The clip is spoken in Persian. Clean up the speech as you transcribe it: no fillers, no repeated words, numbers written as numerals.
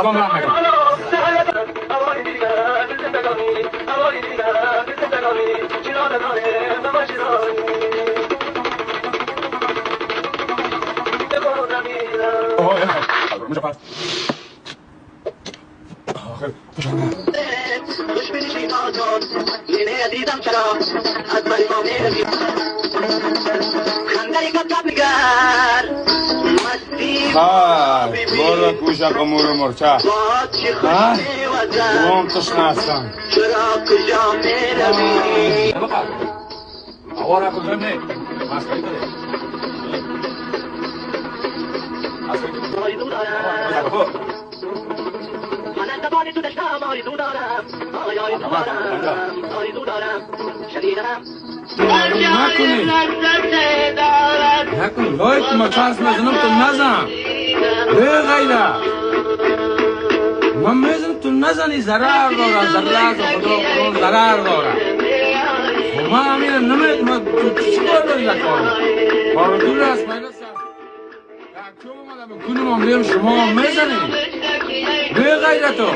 بابام رحم نکن. برو کوشا قمور مرچه دوام تشنه هستم آقا را کجا نه مسکری بده من انتباهی تو داشتم آرزو دارم آرزو دارم آرزو دارم شدیدم نکن لایت ما چارس مزنم تو نزن به غیره من میزنم تو نزنی ضرر داره خدا ضرر داره ما همین نمید ما تو چی کار داری نکنم بارو دور است میلسه چون اومدم کنیم هم بیم شما میزنی به غیره تو